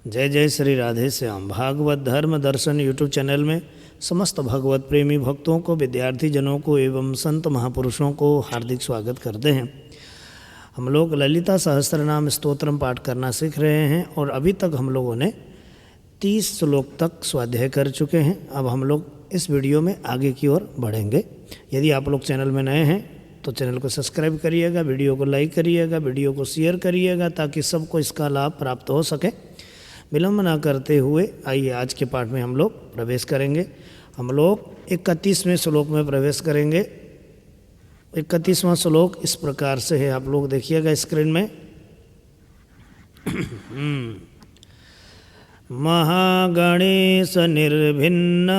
जय जय श्री राधे श्याम। भागवत धर्म दर्शन यूट्यूब चैनल में समस्त भगवत प्रेमी भक्तों को, विद्यार्थी जनों को एवं संत महापुरुषों को हार्दिक स्वागत करते हैं। हम लोग ललिता सहस्त्रनाम स्तोत्रम पाठ करना सीख रहे हैं और अभी तक हम लोगों ने 30 श्लोक तक स्वाध्याय कर चुके हैं। अब हम लोग इस वीडियो में आगे की ओर बढ़ेंगे। यदि आप लोग चैनल में नए हैं तो चैनल को सब्सक्राइब करिएगा, वीडियो को लाइक करिएगा, वीडियो को शेयर करिएगा ताकि सबको इसका लाभ प्राप्त हो सके। विलम्ब न करते हुए आइए आज के पाठ में हम लोग प्रवेश करेंगे। हम लोग 31वें श्लोक में प्रवेश करेंगे। 31वां श्लोक इस प्रकार से है, आप लोग देखिएगा स्क्रीन में। महागणेश निर्भिन्न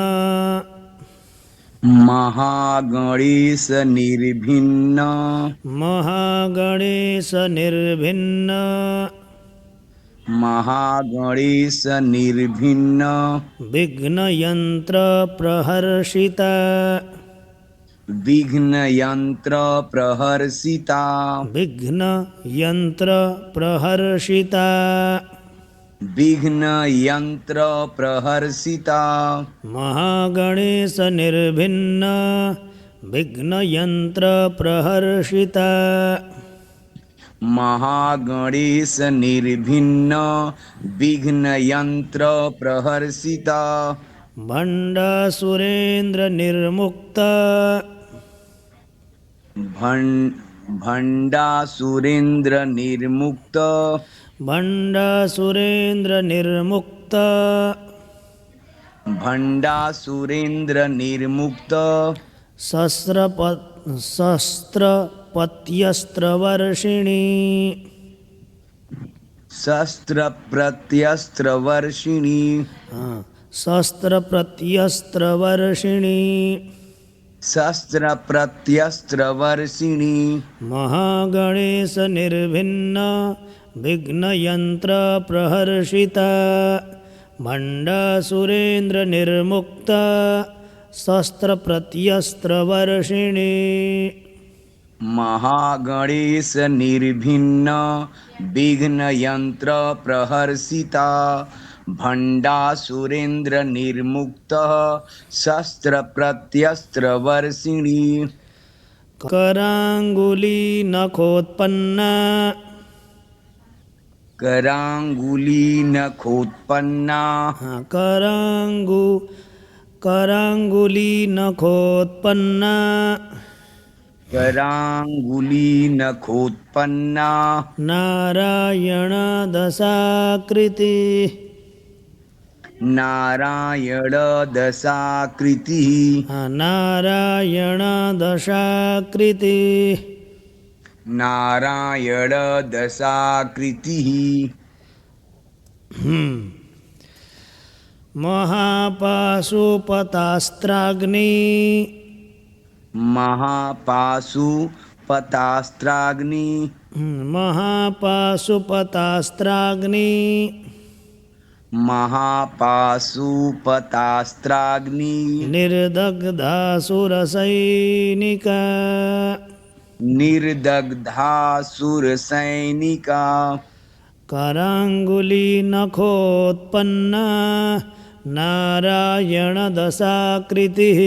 महागणेश निर्भिन्न महागणेश निर्भिन्न महागणेश निर्भिन्न विघ्नयंत्र प्रहर्षिता विघ्नयंत्र प्रहर्षिता विघ्नयंत्र प्रहर्षिता विघ्नयंत्र प्रहर्षिता महागणेश निर्भिन्न विघ्नयंत्र प्रहर्षिता महागणेश निर्भिन्न विघ्नयंत्र प्रहर्षिता भंडासुरेन्द्र निर्मुक्त भंडासुरेन्द्र निर्मुक्त भंडासुरेन्द्र निर्मुक्त भंडासुरेन्द्र निर्मुक्त शस्त्रपत्यस्त्रवर्षिणी शस्त्रप्रत्यस्त्रवर्षिणी शस्त्रप्रत्यस्त्रवर्षिणी शस्त्रप्रत्यस्त्रवर्षिणी महागणेश निर्भिन्न विघ्नयंत्र प्रहर्षिता भंडासुरेन्द्र निर्मुक्त शस्त्रप्रत्यस्त्रवर्षिणी महागणेश निर्भिन्न विघ्नयंत्र प्रहर्षिता भंडासुरेन्द्र निर्मुक्त शस्त्रप्रत्यस्त्रवर्षिणी करांगुली नखोत्पन्ना करांगुली नखोत्पन्ना करांगुली नखोत्पन्ना करांगुली नखोत्पन्ना नारायण दशाकृति नारायण दशाकृतिः नारायण दशाकृति नारायण दशाकृतिः महापाशुपतास्त्राग्नि महापाशुपतास्त्राग्नि महापाशुपतास्त्राग्नि महापाशुपतास्त्राग्नि निर्दग्धासुरसैनिका निर्दग्धासुरसैनिका करांगुली नखोत्पन्ना नारायण दशाकृतिः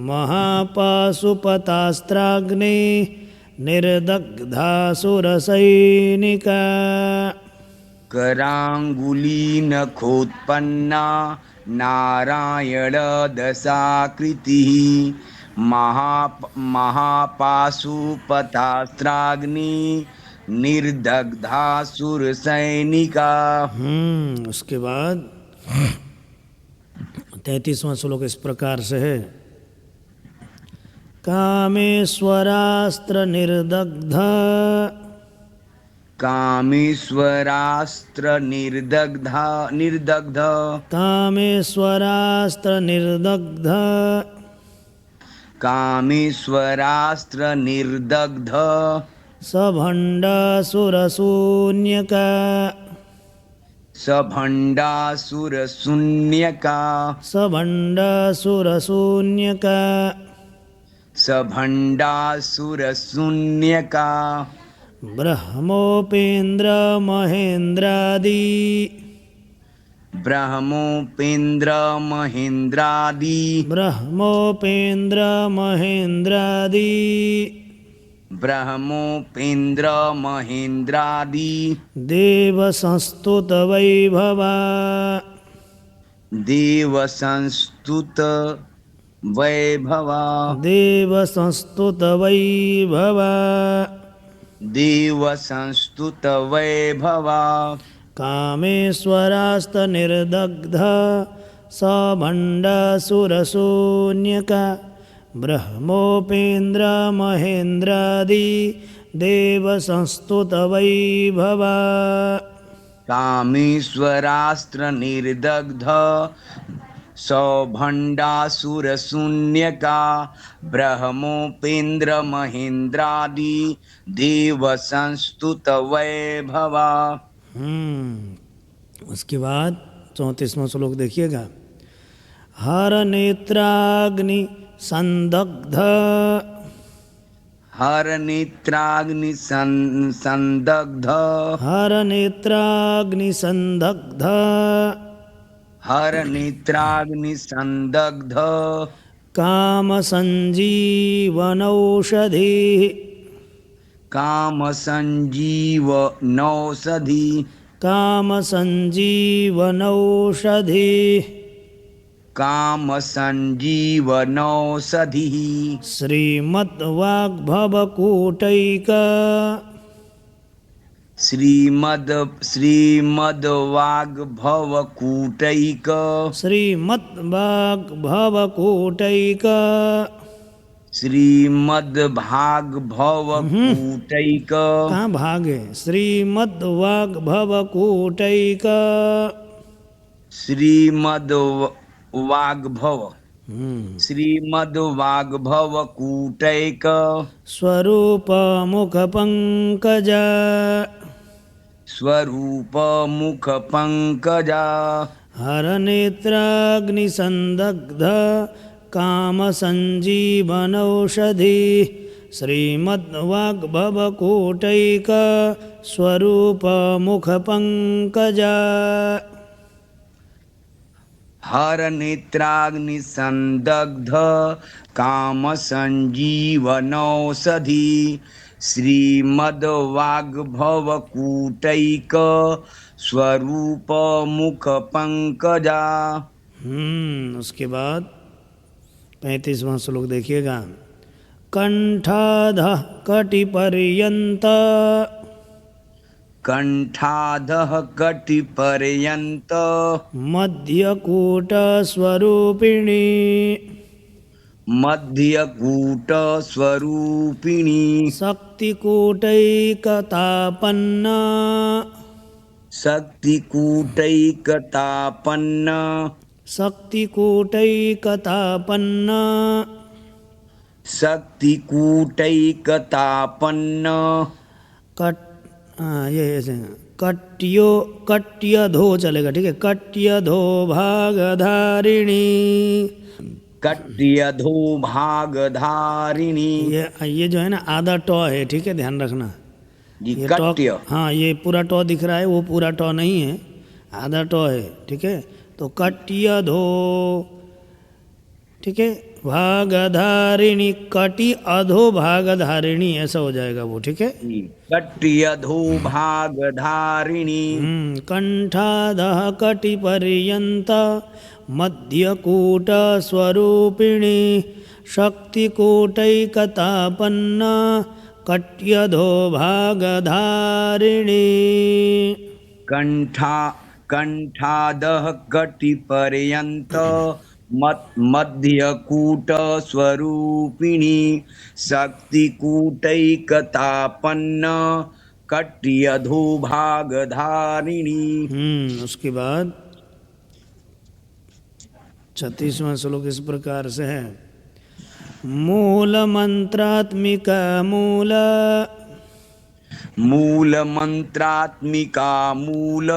महापाशुपतास्त्राग्नि निर्दग्धासुरसैनिका करांगुली नखोत्पन्ना नारायण दशाकृतिः महापाशुपतास्त्राग्नि निर्दग्धासुरसैनिका। उसके बाद 33वां श्लोक इस प्रकार से है। कामेश्वरास्त्र निर्दग्ध कामेश्वरास्त्र निर्दग्ध कामेश्वरास्त्र निर्दग्ध कामेश्वरास्त्र निर्दग्ध सभण्डासुरशून्यका सभण्डासुरशून्यका सभण्डासुरशून्यका सभण्डासुरशून्यका ब्रह्मोपेन्द्र महेन्द्रादि ब्रह्मोपेन्द्र महेन्द्रादि ब्रह्मोपेन्द्र महेन्द्रादि ब्रह्मोपेन्द्र महेन्द्रादि देवसंस्तुत वैभवा देवसंस्तुत वैभवा देवसंस्तुत वैभवा देवसंस्तुत वैभवा कामेश्वरास्तनिर्दग्ध सभण्डासुरशून्यका ब्रह्मोपेन्द्र महेन्द्रादि देवसंस्तुत वैभवा कामेश्वरास्त्र निर्दग्ध सौभण्डासुरशून्यका ब्रह्मोपेन्द्र महेन्द्रादि देव संस्तुत वैभवा। उसके बाद 34वां श्लोक देखिएगा। हर नेत्राग्नि संदग्ध हर नेत्राग्नि संदग्ध हर नेत्राग्नि संदग्ध हर नेत्राग्नि संदग्ध काम संजीवनौषधि काम संजीवनौषधि काम संजीवनौषधि काम संजीवनौषधि श्रीमद्वाग्भवकूटैक श्रीमद्वाग्भवकूटैक श्रीमद्वाग्भवकूटैक श्रीमद्भागभवकूटैक कहाँ भाग है? श्रीमद्वाग्भवकूटैक श्रीमद्वाग्भव श्रीमद्वाग्भवकूटैक स्वरूप मुख पंकज स्वरूप मुख पंकजा हर नेत्राग्नि संदग्ध काम संजीवनौषधि श्रीमद्वाग्भवकूटैक स्वरूप मुख पंकजा हर नेत्राग्नि संदग्ध काम संजीवनौषधि श्रीमद्वाग्भवकूटैक स्वरूप मुख पंकजा। उसके बाद 35वां श्लोक देखिएगा। कंठाधः कटिपर्यंत कंठाधः कटिपर्यंत मध्यकूट स्वरूपिणी मध्यकूट स्वरूपिणी शक्तिकूटैकतापन्न शक्तिकूटैकतापन्न शक्तिकूटैकतापन्न शक्तिकूटैकतापन्न कट ये ऐसे कट्यधो चलेगा, ठीक है। कट्यधो भागधारिणी कट्यधो भागधारिणी ये जो है ना आधा टॉ है, ठीक है, ध्यान रखना। जी ये कट्य हाँ, ये पूरा टॉ दिख रहा है, वो पूरा टॉ नहीं है, आधा टॉ है, ठीक है। तो कट्यधो, ठीक है, भागधारिणी कटि अधो भागधारिणी ऐसा हो जाएगा वो, ठीक है। कट्यधो भागधारिणी कंठाधः कटिपर्यंत मध्यकूट स्वरूपिणी शक्तिकूटैकतापन्न कट्यधो भागधारिणी कंठादः कटिपर्यंत मध्यकूट स्वरूपिणी शक्तिकूटैकतापन्न कट्यधो भागधारिणी। उसके बाद 36वां श्लोक इस प्रकार से है। मूल मंत्रात्मिका मूल मूल मंत्रात्मिका मूल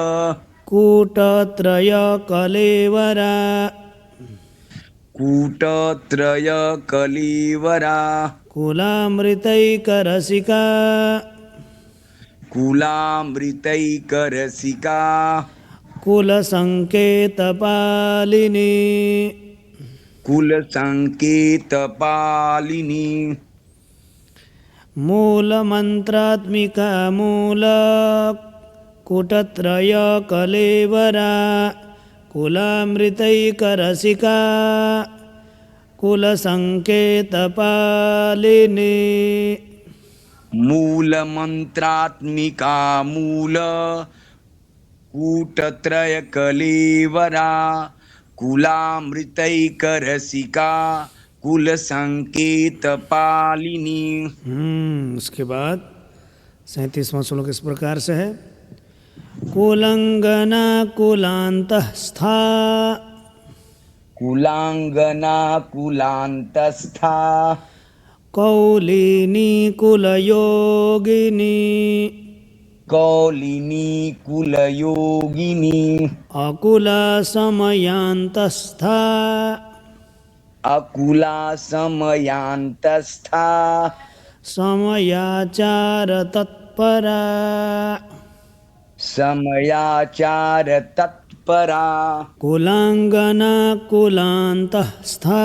कूटत्रय कलेवरा कूटत्रय कलेवरा कुलामृतैकरसिका कुलामृतैकरसिका कुलसङ्केतपालिनी कुलसङ्केतपालिनी मूलमन्त्रात्मिका मूलकूटत्रयकलेवरा कुलामृतैकरसिका कुलसङ्केतपालिनी मूलमन्त्रात्मिका मूल कूटत्रयकलेवरा कुलामृतैकरसिका कुलसङ्केतपालिनी। उसके बाद 37वां श्लोक इस प्रकार से है। कुलंगना कुलांतस्था कुलांगना कुलांतस्था कौलिनी कुलयोगिनी कौलिनी कुलयोगिनी अकुला समयांतस्था अकुला समयांतस्था समयाचार तत्परा समयाचार तत्परा कुलांगना कुलांतस्था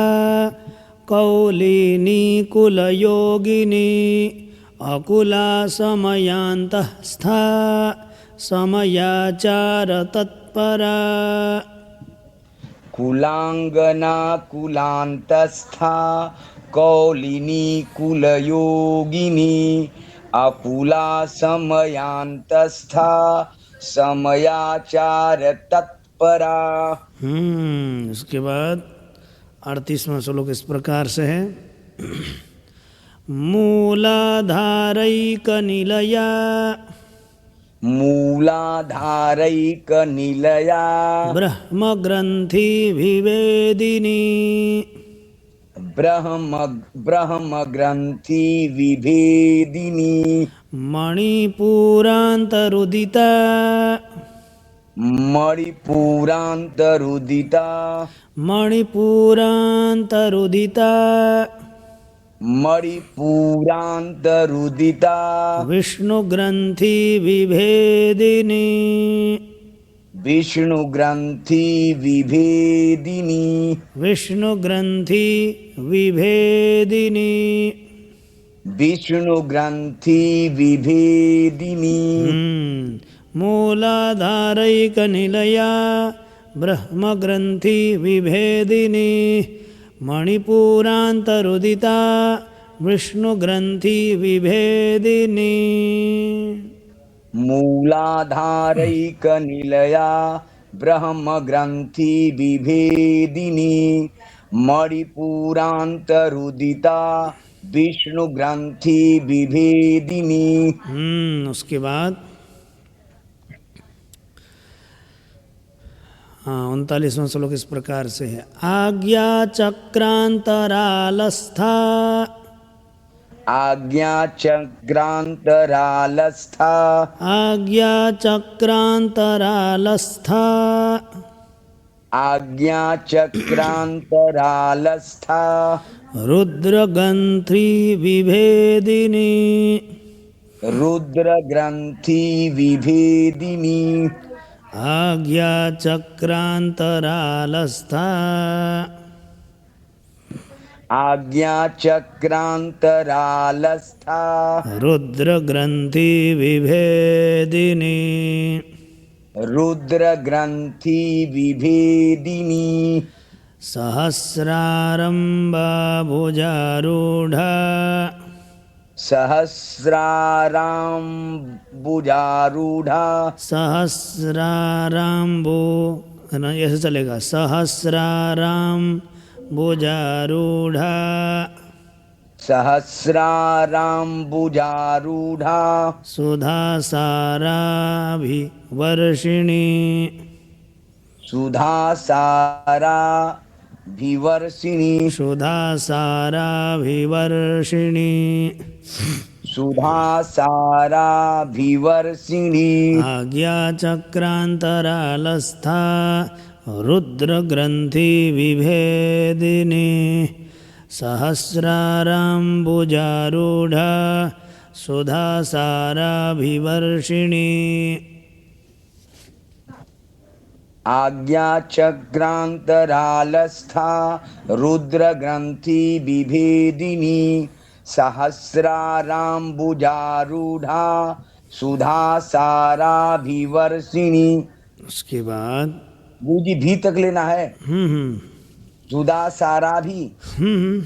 कौलिनी कुलयोगिनी अकुला समयांतस्था समयाचार तत्परा कुलांगना कुलांतस्था कौलिनी कुलयोगिनी अकुला समयांतस्था समयाचार तत्परा। उसके बाद 38वां श्लोक इस प्रकार से है। मूलाधारैकनिलया मूलाधारैकनिलया ब्रह्मग्रन्थि विभेदिनी ब्रह्मग्रन्थि विभेदिनी मणिपुरान्तरुदिता मणिपुरान्तरुदिता मणिपुरान्तरुदिता मणिपुरान्तरुदिता विष्णुग्रन्थि विभेदिनी विष्णुग्रन्थि विभेदिनी विष्णुग्रन्थि विभेदिनी विष्णुग्रन्थि विभेदिनी मूलाधारैकनिलया ब्रह्मग्रन्थि विभेदिनी मणिपुरान्तरुदिता विष्णुग्रन्थि विभेदिनी मूलाधारैकनिलया ब्रह्मग्रन्थि विभेदिनी मणिपुरान्तरुदिता विष्णुग्रन्थि विभेदिनी। उसके बाद 39वां श्लोक इस प्रकार से है। आज्ञा चक्रांतरालस्था आज्ञा चक्रांतरालस्था आज्ञा चक्रांतरालस्था आज्ञा चक्रांतरालस्था रुद्रग्रन्थि विभेदिनी रुद्रग्रन्थि विभेदिनी आज्ञा चक्रांतरालस्था आज्ञा चक्रांतरालस्था रुद्रग्रन्थि विभेदिनी रुद्रग्रन्थि विभेदिनी सहस्रारम्भाभुजारूढा सहस्रारम्भुजारूढा सहस्रारम्भो ऐसे चलेगा। सहस्रारम्भुजारूढा सहस्रारम्भुजारूढा सुधासाराभिवर्षिणी सुधासाराभिवर्षिणी सुधासाराभिवर्षिणी सुधासाराभिवर्षिणी आज्ञाचक्रान्तरालस्था रुद्रग्रन्थि विभेदिनी सहस्रारम्भुजारूढा सुधासाराभिवर्षिणी। आज्ञाचक्रान्तरालस्था रुद्रग्रन्थि विभेदिनी सहस्राराम्बुजारूढ़ा सुधासाराभिवर्षिणी। उसके बाद गुरुजी भी तक लेना है, हम्म सुधासारा भी। हम्म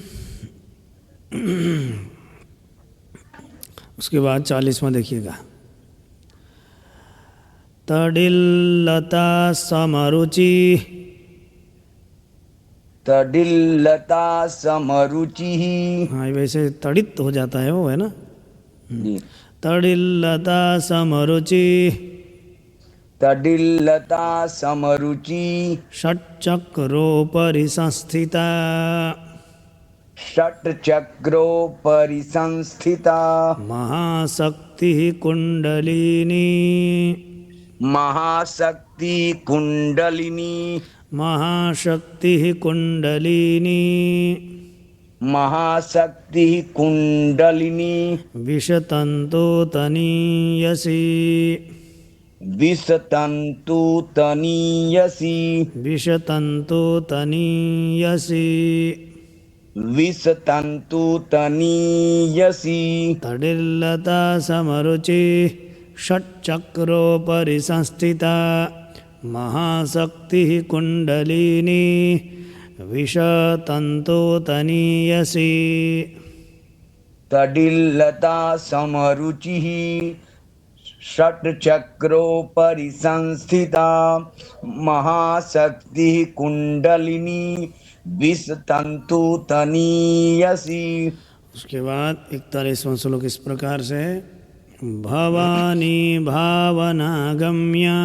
उसके बाद 40वां देखिएगा। तडिल्लता समरुचि, तडिल्लता समरुचि। हाँ वैसे तड़ित हो जाता है वो, है ना। जी, तडिल्लता समरुचि, तडिल्लता समरुचि। षट्चक्रोपरि संस्थिता, षट्चक्रोपरि संस्थिता महाशक्तिः कुण्डलिनी, महाशक्ति कुंडलिनी। महाशक्तिः कुण्डलिनी, महाशक्ति कुंडलिनी विशतन्तोतनीयसी, विषतन्तु तनीयसी। विशतन्तोतनीयसी, विषतन्तु तनीयसी। तडिल्लता समरुचि, षट्चक्रोपरि संस्थिता, महाशक्तिः कुण्डलिनी, विशतन्तोतनीयसी। तडिल्लता समरुचि षट्चक्रोपरि संस्थिता महाशक्ति कुंडलिनी विषतन्तु तनीयसी। उसके बाद 41वां श्लोक इस प्रकार से है। भवानी भावनागम्या,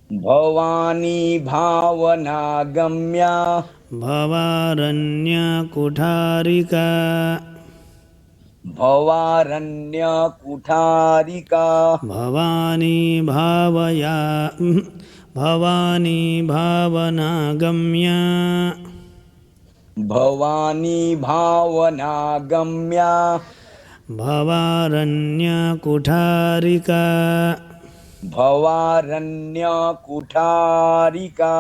भवानी भावनागम्या भवारण्यकुठारिका, भवारण्यकुठारिका। भवानी भावया, भवानी भावनागम्या, भवानी भावनागम्या भवारण्यकुठारिका, भवारण्यकुठारिका।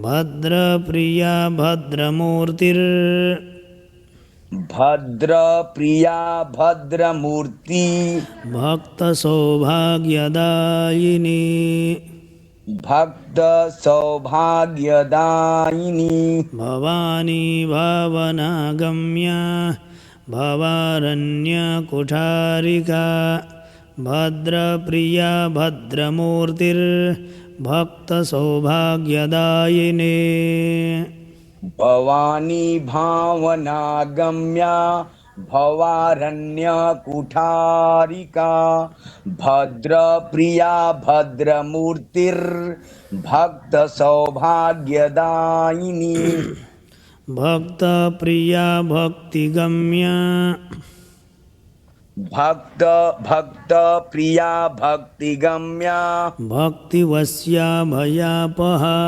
भद्रप्रिया भद्रमूर्तिर्, भद्रप्रिया भद्रमूर्ति भक्तसौभाग्यदायिनी, भक्त सौभाग्यदायिनी। भवानी भावनागम्या भवारण्यकुठारिका, भद्रप्रिया भद्रमूर्तिर्भक्तसौभाग्यदायिनी। भवानी भावनागम्या भवारण्यकुठारिका, भद्रप्रिया भद्रमूर्तिर्भक्त सौभाग्यदायिनी। भक्तप्रिया भक्तिगम्या, भक्त भक्त प्रिया भक्तिगम्या भक्तिवश्या भयापहा,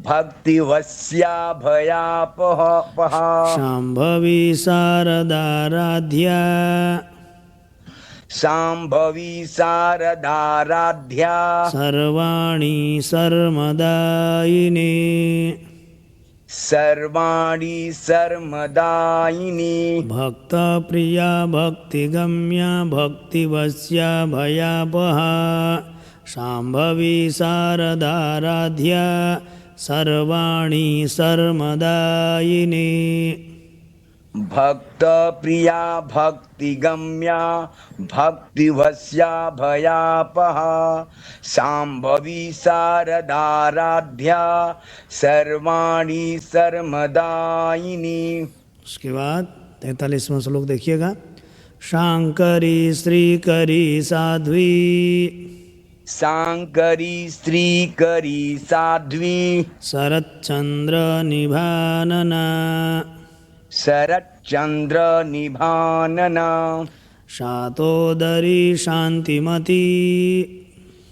भक्तिवश्या भयापहा। शाम्भवी शारदाराध्या, शाम्भवी शारदाराध्या सर्वाणि सर्वदायिनी, सर्वाणि सर्वदायिनी। भक्तप्रिया भक्तिगम्या भक्तिवश्या भयापहा, शाम्भवी शारदाराध्या सर्वाणि सर्वदायिनी। भक्त प्रिया भक्तिगम्या भक्तिवश्या भयापहा, शाम्भवी शारदाराध्या सर्वाणि सर्वदायिनी। उसके बाद 43वां श्लोक देखिएगा। शांकरी श्रीकरी साध्वी, शांकरी श्रीकरी साध्वी शरच्चंद्र निभानना, शरच्चंद्र निभानना। शातोदरी शांतिमती,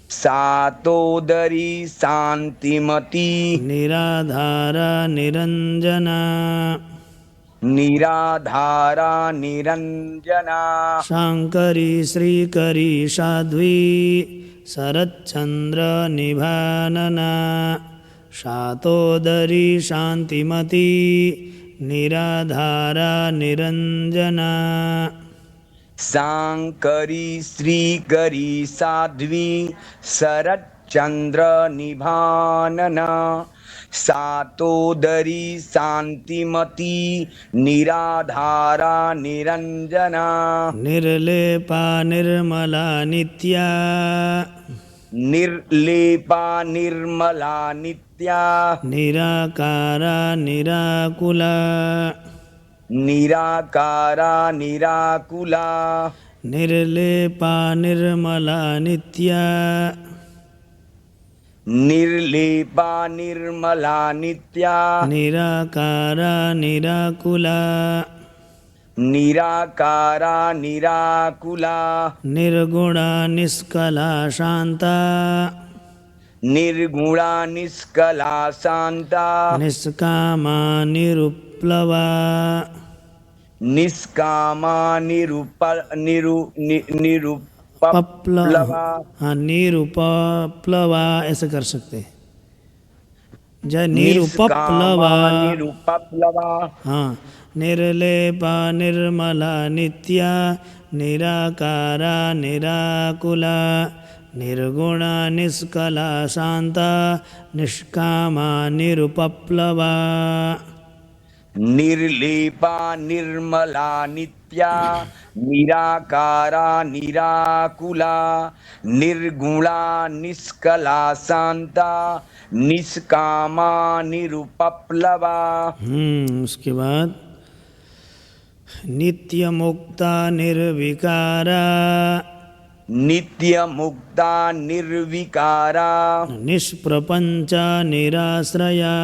सातोदरी शांतिमती निराधारा निरंजना, निराधारा निरंजना। शांकरी श्रीकरी साध्वी शरच्चन्द्रनिभानना शातोदरी शान्तिमती निराधारा निरञ्जना शाङ्करी श्रीकरी साध्वी शरच्चन्द्रनिभानना सातोदरी शान्तिमती निराधारा निरञ्जना निर्लेपा निर्मला नित्या निर्लेपा निर्मला नित्या निराकारा निराकुला निराकारा निराकुला निर्लेपा निर्मला नित्या निर्लेपा निर्मला नित्या निराकारा निराकुला निराकारा निराकुला निर्गुणा निष्कला शान्ता निर्गुणा निष्कला शान्ता निष्कामा निरुप्लवा निष्कामा निरुपप्लवा हाँ निरुपप्लवा ऐसे कर सकते हैं जय निष्कामा निरुपप्लवा निरुपप्लवा हाँ निर्लेपा निर्मला नित्या निराकारा निराकुला निर्गुणा निष्कला शान्ता निष्कामा निरुपप्लवा निर्लेपा निर्मला नित्या निराकारा निराकुला निर्गुणा निष्कला शान्ता निष्कामा निरुपप्लवा। उसके बाद नित्य मुक्ता निर्विकारा नित्य मुक्ता निर्विकारा निष्प्रपंचा निराश्रया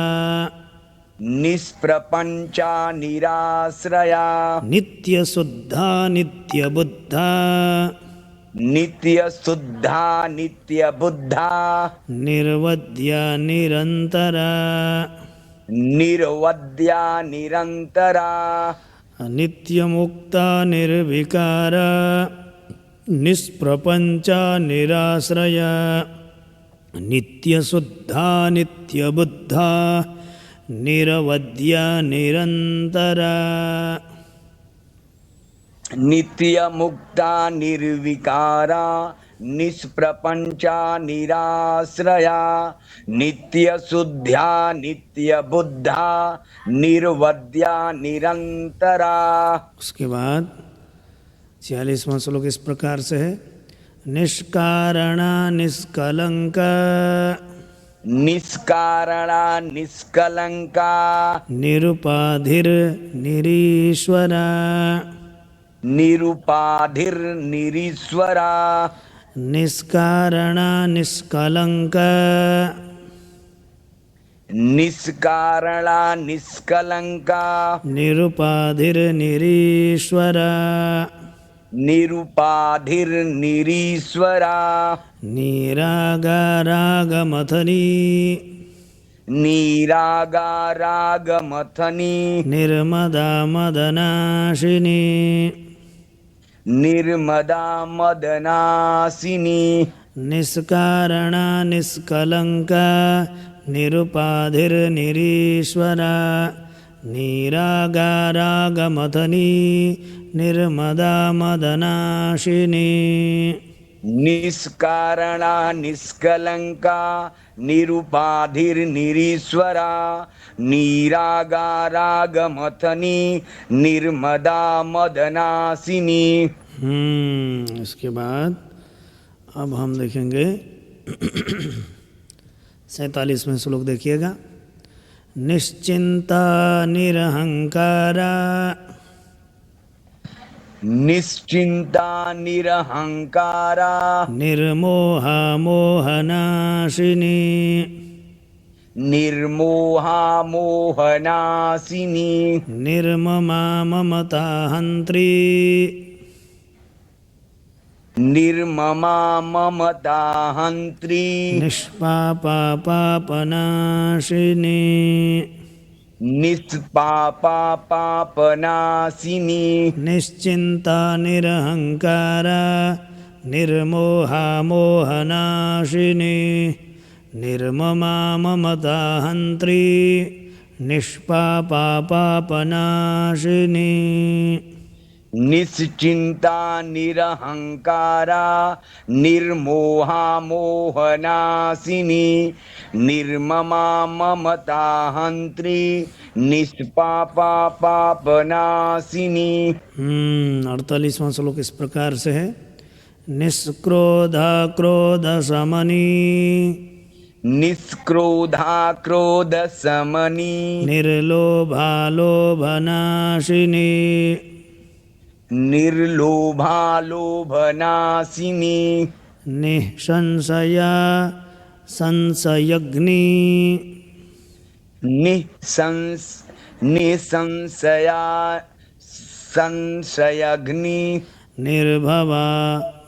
निष्प्रपंचा निराश्रया नित्य शुद्धा नित्य बुद्धा नित्य शुद्धा नित्य बुद्धा निर्वद्या निरंतरा निर्वद्या निरंतरा नित्य मुक्ता निर्विकारा निष्प्रपंचा निराश्रया नित्य शुद्धा नित्य बुद्धा निरवद्या निरंतरा नित्य मुक्ता निर्विकारा निष्प्रपंचा निराश्रया नित्य शुद्धा नित्य बुद्धा निर्वद्या निरंतरा। उसके बाद 46वां श्लोक इस प्रकार से है निष्कारणा निष्कलंका निष्कारणा निष्कलंका निरुपाधिर निरीश्वरा निरुपाधिर निरीश्वरा निष्कारणा निष्कलंका निष्कारणा निष्कलंका निरुपाधिर निरीश्वरा निरुपाधिर निरीश्वरा निरागारागमथनी निरागारागमथनी निर्मदा मदनाशिनी निर्मदा मदनासिनी निष्कारणा निष्कलंका निरुपाधिर्निरीश्वरा निरागारागमथनी निर्मदा मदनाशिनी निष्कारणा निष्कलंका निरुपाधिर्निरीश्वरा निरागारागमथनी निर्मदा मदनासिनी। इसके बाद अब हम देखेंगे 47वें श्लोक देखिएगा निश्चिंता निरहंकारा निश्चिंता निरहंकारा निर्मोहा मोहनाशिनी निर्मोहा मोहनासिनी निर्ममा ममता हंत्री निर्ममा ममता हंत्री निष्पापा पापनाशिनी निष्पापा पापनासिनी निश्चिंता निरहंकारा निर्मोहा मोहनाशिनी निर्ममा ममता हन्त्री निष्पापा पापनाशिनी निश्चिन्ता निरहङ्कारा निर्मोहा मोहनाशिनी निर्ममा ममता हन्त्री निष्पापा पापनाशिनी। 48वां श्लोक इस प्रकार से है। निष्क्रोधा क्रोध समनी निष्क्रोधा क्रोध समनी निर्लोभा लोभनाशिनी निर्लोभा लोभनाशिनी निःसंशया संशयग्नि निसंशया संशयग्नि निर्भवा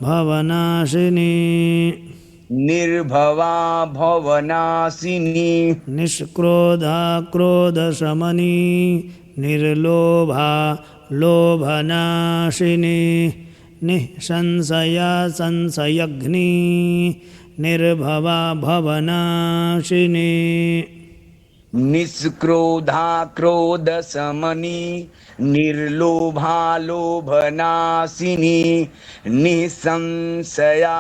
भवनाशिनी निर्भवा भवनाशिनी निष्क्रोधा क्रोधशमनी निर्लोभा लोभनाशिनी निःसंशया संशयग्नि निर्भवा भवनाशिनी। निष्क्रोधा क्रोध समनी निर्लोभा लोभनाशिनी निसंशया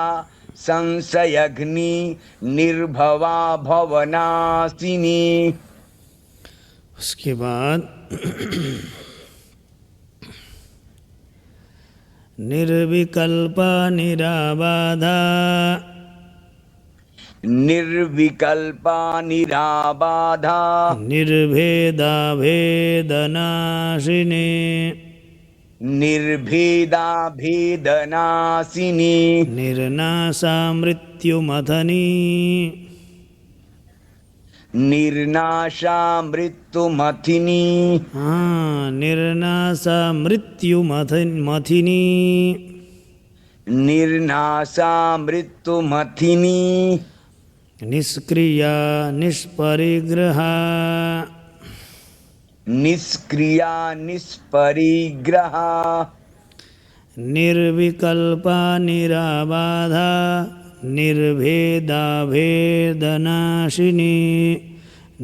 संशयग्नि निर्भवा भवनाशिनी। उसके बाद निर्विकल्पा निराबाधा निर्विकल्पा निराबाधा निर्भेदा भेदनाशिनी निर्भेदा भेदनाशिनी निर्नाशा मृत्युमथनी निर्नाशा मृत्युमथिनी निर्नाशा मृत्युमथिनी निर्नाशा मृत्युमथिनी निष्क्रिया निष्परिग्रहा निष्क्रिया निष्परिग्रहा निर्विकल्पा निराबाधा निर्भेदा भेदनाशिनी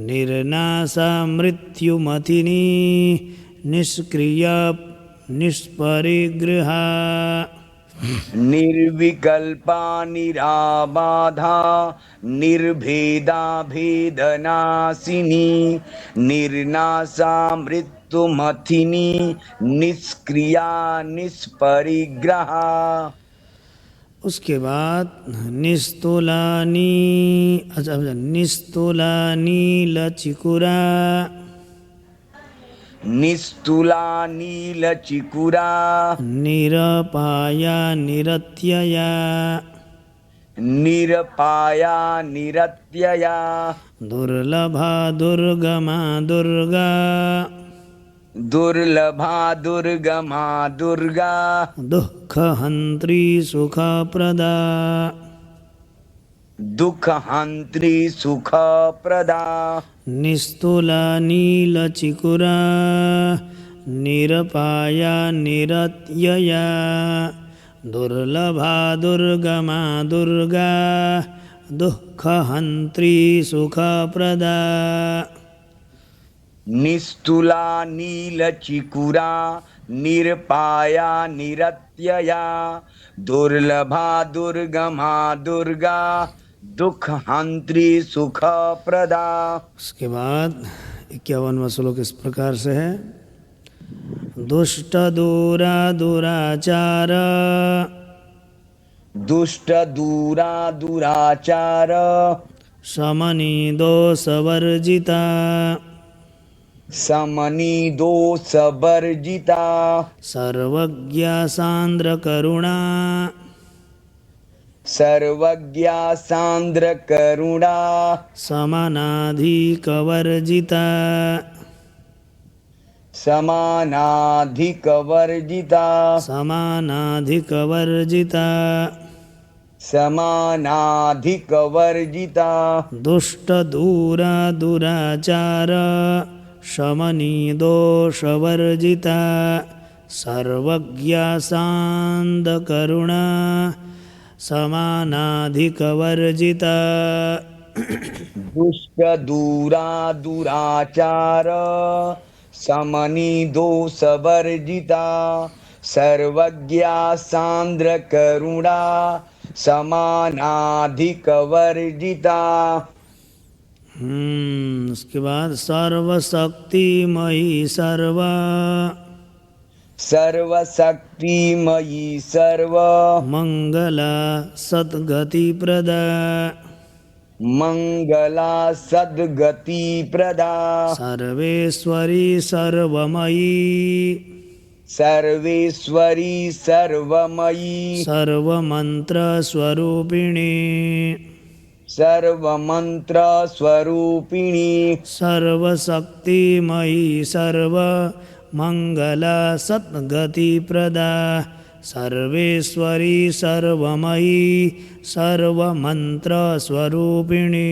निर्नाशा मृत्युमथिनी निष्क्रिया निष्परिग्रहा निर्विकल्पा निराबाधा निर्भेदा भेदनाशिनी निर्नाशा मृत्युमथिनी निष्क्रिया निष्परिग्रहा। उसके बाद निस्तुलानी निस्तुलानी लचिकुरा निस्तुला नीलचिकुरा निरपाया निरत्यया निरपाया निरत्यया दुर्लभा दुर्गमा दुर्गा दुर्लभा दुर्गमा दुर्गा दुःखहन्त्री सुखप्रदा दुःखहन्त्री सुखप्रदा निस्तुला नीलचिकुरा निरपाया निरत्यया दुर्लभा दुर्गमा दुर्गा दुःखहन्त्री सुखप्रदा। निस्तुला नीलचिकुरा निरपाया निरत्यया दुर्लभा दुर्गमा दुर्गा दुःखहन्त्री सुखप्रदा। उसके बाद 51वां श्लोक इस प्रकार से है। दुष्ट दूरा दुराचार दुष्ट दूरा दुराचार शमनी दोषवर्जिता समनी दोष वर्जिता सर्वज्ञा सांद्र करुणा सर्वज्ञा सांद्र करुणा समानाधिकवर्जिता समानाधिकवर्जिता समानाधिकवर्जिता समानाधिकवर्जिता दुष्ट दूरा दुराचार शमनी दोषवर्जिता सर्वज्ञा सांद करुणा समानाधिकवर्जिता दुष्ट दूरा दुराचार समनिदोष वर्जिता सर्वज्ञा सांद्र करुणा समानाधिक वर्जिता। उसके बाद सर्वशक्तिमयी सर्वा सर्वशक्तिमयी सर्व मंगला सद्गति प्रदा मंगला सद्गति प्रदा सर्वेश्वरी सर्वमयी सर्वेश्वरी सर्वमयी सर्वमंत्र स्वरूपिणी सर्वमंत्र स्वरूपिणी सर्वशक्तिमयी सर्वमंगला सद्गति प्रदा सर्वेश्वरी सर्वमयी सर्वमंत्र स्वरूपिणी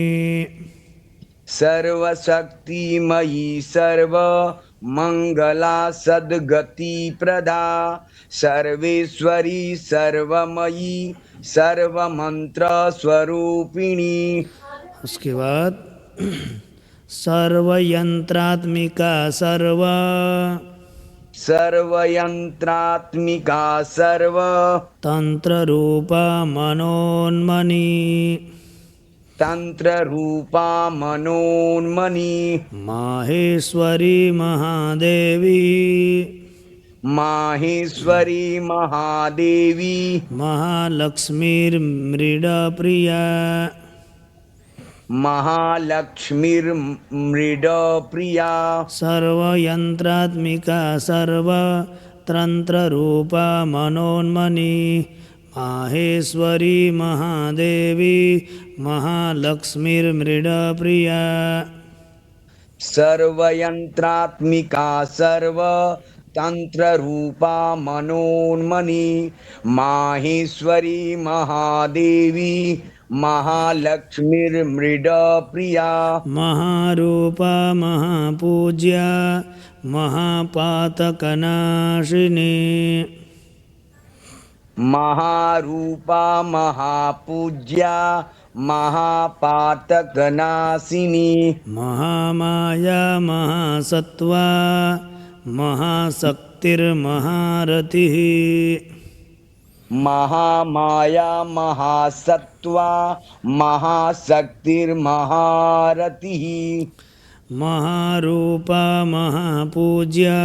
सर्वशक्तिमयी सर्व मंगला सद्गति प्रदा सर्वेश्वरी सर्वमयी सर्वमंत्र स्वरूपिणी। उसके बाद सर्वयंत्रात्मिका सर्वयंत्रात्मिका सर्व तंत्र रूपा मनोन्मनी तंत्र रूपा मनोन्मनी माहेश्वरी महादेवी माहेश्वरी महादेवी महालक्ष्मीर्मृडप्रिया महालक्ष्मीर्मृडप्रिया सर्वयंत्रात्मिका सर्वतंत्ररूपा मनोन्मनी माहेश्वरी महादेवी महालक्ष्मीर्मृडप्रिया सर्वयंत्रात्मिका सर्व तंत्र रूपा मनोन्मनी माहेश्वरी महादेवी महालक्ष्मीर्मृडप्रिया महारूपा महापूज्या महापातकनाशिनी महारूपा महापूज्या महापातकनाशिनी महामाया महासत्त्वा महाशक्तिर्महारतिः महामाया महासत्त्वा महाशक्तिर्महारतिः महारूपा महापूज्या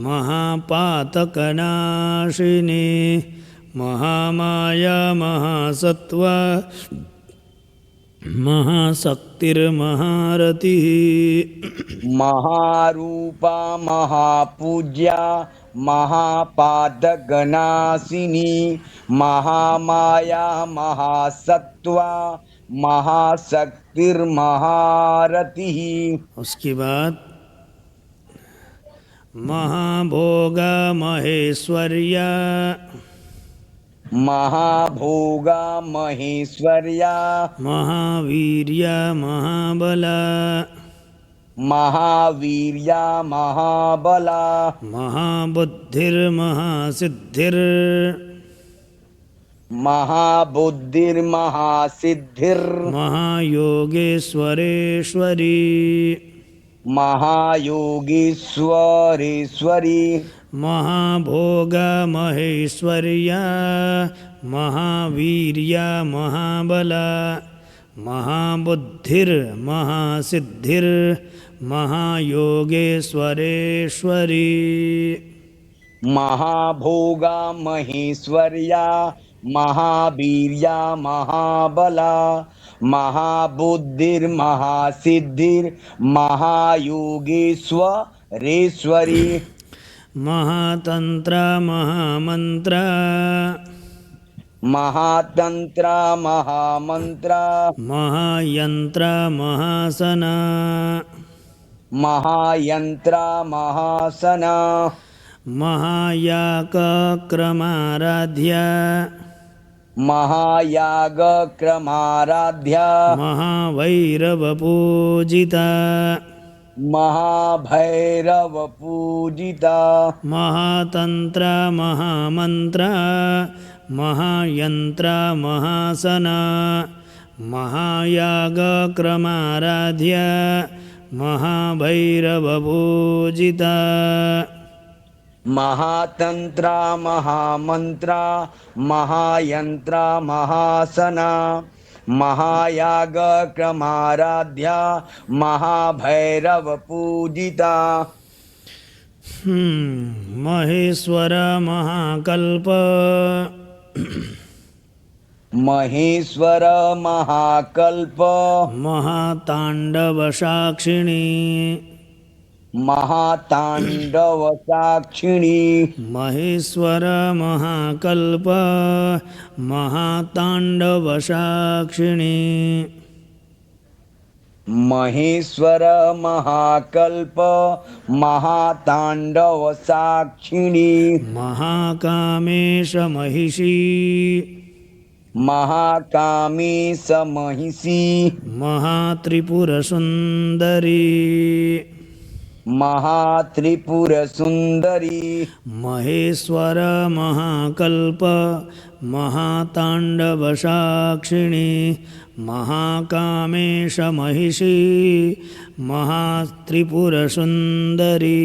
महापातकनाशिनी महामाया महासत्त्वा महाशक्तिर्महारतिः महारूपा महापूज्या महापातकनाशिनी महामाया महासत्त्वा महाशक्तिर्महारतिः। उसके बाद महाभोगा महेश्वर्या महाभोगा महेश्वर्या महावीर्या महाबला महावीर्या महाबला महाबुद्धिर्महासिद्धिर् महाबुद्धिर्महासिद्धिर् महायोगेश्वरेश्वरी महायोगेश्वरेश्वरी महाभोगा महेश्वर्या महावीर्या महाबला महाबुद्धिर्महासिद्धिर् महायोगेश्वरेश्वरी महाभोगा महेश्वर्या महावीर्या महाबला महाबुद्धिर्महासिद्धिर् महायोगेश्वरेश्वरी महातंत्रा महामंत्रा महातंत्रा महामंत्रा महायंत्रा महासना महायंत्रा महासना महायाकक्रमाराध्या महायागक्रमाराध्या महाभैरवपूजिता महाभैरवपूजिता महातंत्रा महामंत्रा महायंत्रा महासना महायागक्रमाराध्या महाभैरवपूजिता महातंत्रा महामंत्रा महायंत्रा महासना महायाग क्रमाराध्या महाभैरव पूजिता महेश्वर महाकल्प महेश्वर महाकल्प महातांडव साक्षिणी महातांडव साक्षिणी महेश्वर महाकल्प महातांडव साक्षिणी महेश्वर महाकल्प महातांडव साक्षिणी महाकामेश महिषी महाकामेश महिषी महात्रिपुर सुंदरी महात्रिपुर सुंदरी महेश्वर महाकल्प महातांडव साक्षिणी महाकामेश महिषी महात्रिपुर सुंदरी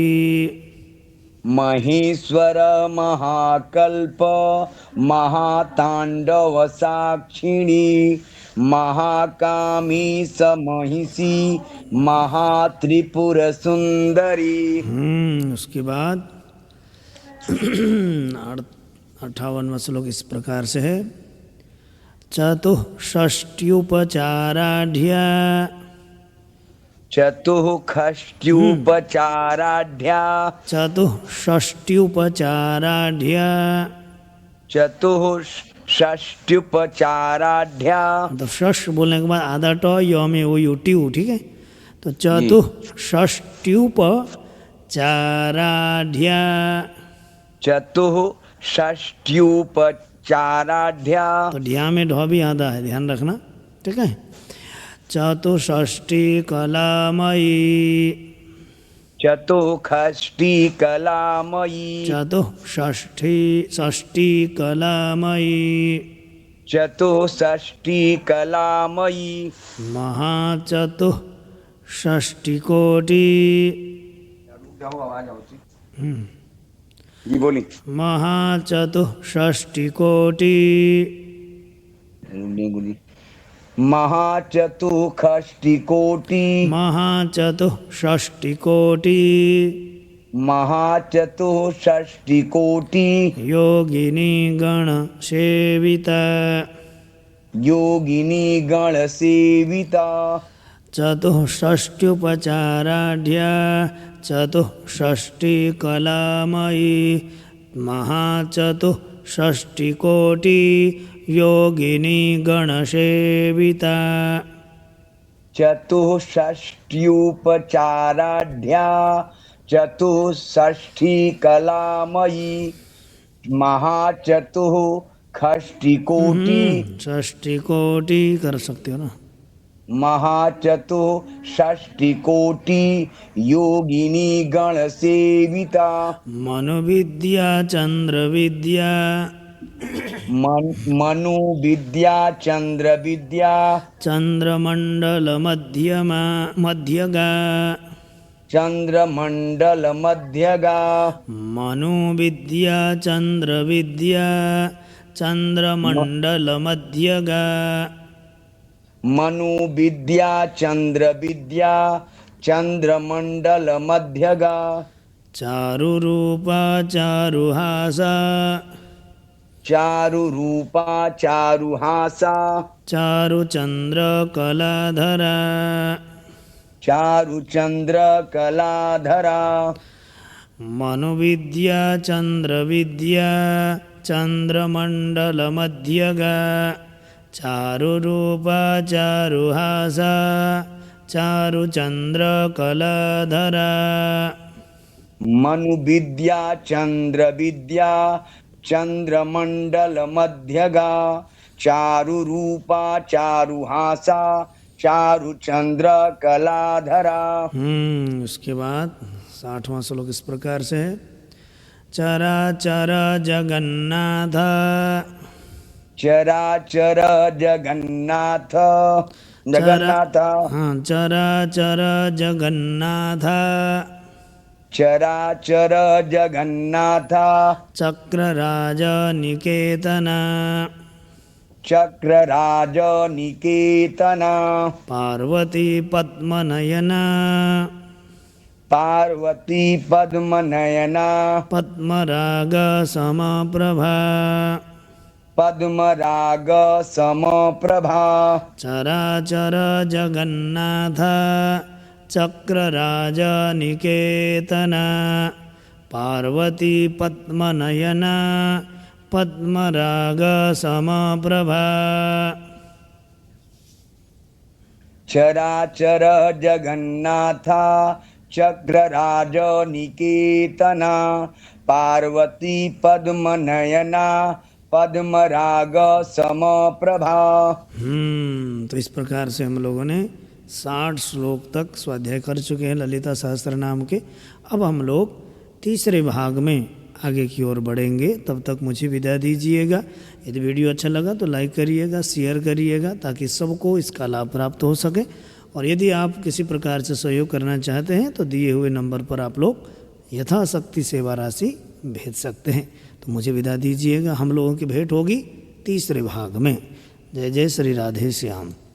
महेश्वर महाकल्प महातांडव साक्षिणी महाकामीश महिषी महात्रिपुर सुंदरी। उसके बाद 58वां श्लोक इस प्रकार से है। चतुष्षष्ट्युपचाराढ्या चतुष्षष्ट्युपचाराढ्या चतुष्षष्ट्युपचाराढ्या चतुष्षष्ट्युपचाराढ्या तो षष्ठ बोलने के बाद आधा ट य में वो यू टी ऊ, ठीक है। तो चतुष्षष्ट्युपचाराढ्या चतुष्षष्ट्युपचाराढ्या तो ढ्या में ढ भी आधा है, ध्यान रखना, ठीक है। चतुष्षष्टि कलामयी चतुष्षष्टि कलामयी षष्ठी कलामयी चतुष्षष्टि कलामयी महाचतुष्षष्टिकोटि जी बोली महाचतुष्षष्टिकोटि महाचतुष्षष्टिकोटि महाचतुष्षष्टिकोटि महाचतुष्षष्टिकोटि योगिनी गण सेविता योगिनी गण सेविता चतुष्षष्ट्युपचाराढ्या चतुष्षष्टि कलामयी महाचतुष्षष्टिकोटि योगिनी गणसेविता चतुष्षष्ट्युपचाराढ्या चतुष्षष्टि कलामयी महाचतुष्षष्टिकोटि षष्टिकोटि कर सकते हो ना, महाचतुष्षष्टिकोटि योगिनी गण सेविता मनुविद्या चंद्रविद्या मनुविद्या चंद्रविद्या चंद्रमंडल मध्यगा चंद्रमंडल मध्यगा मनुविद्या चंद्रविद्या चंद्रमंडल मध्यगा मनुविद्या चंद्रविद्या चंद्रमंडल मध्यगा चारुरूपा चारुहासा चारुरूपा चारुहासा चारुचंद्र कलाधरा चारुचंद्र कलाधरा मनुविद्या चंद्रविद्या चंद्रमंडल मध्यगा चारुरूपा चारुहासा चारुचंद्र कलाधरा मनुविद्या चंद्रविद्या चंद्रमंडल मध्यगा चारुरूपा चारुहासा चारुचंद्र कलाधरा। उसके बाद 60वां श्लोक इस प्रकार से है। चराचर जगन्नाथ चराचर जगन्नाथ जगन्नाथ हाँ, चराचर जगन्नाथ चराचर जगन्नाथ चक्रराज निकेतन चक्रराज निकेतन पार्वती पद्मनयन पार्वती पद्मनयना पद्मराग समप्रभा पद्मराग समप्रभा चराचर जगन्नाथ चक्रराज निकेतन पार्वती पद्मनयन पद्मराग समप्रभा चराचर जगन्नाथ चक्रराज निकेतना पार्वती पद्मनयना पद्मराग समप्रभा। तो इस प्रकार से हम लोगों ने 60 श्लोक तक स्वाध्याय कर चुके हैं ललिता सहस्त्र नाम के। अब हम लोग तीसरे भाग में आगे की ओर बढ़ेंगे। तब तक मुझे विदा दीजिएगा। यदि वीडियो अच्छा लगा तो लाइक करिएगा, शेयर करिएगा, ताकि सबको इसका लाभ प्राप्त हो सके। और यदि आप किसी प्रकार से सहयोग करना चाहते हैं तो दिए हुए नंबर पर आप लोग यथाशक्ति सेवा राशि भेज सकते हैं। तो मुझे विदा दीजिएगा। हम लोगों की भेंट होगी तीसरे भाग में। जय जय श्री राधे श्याम।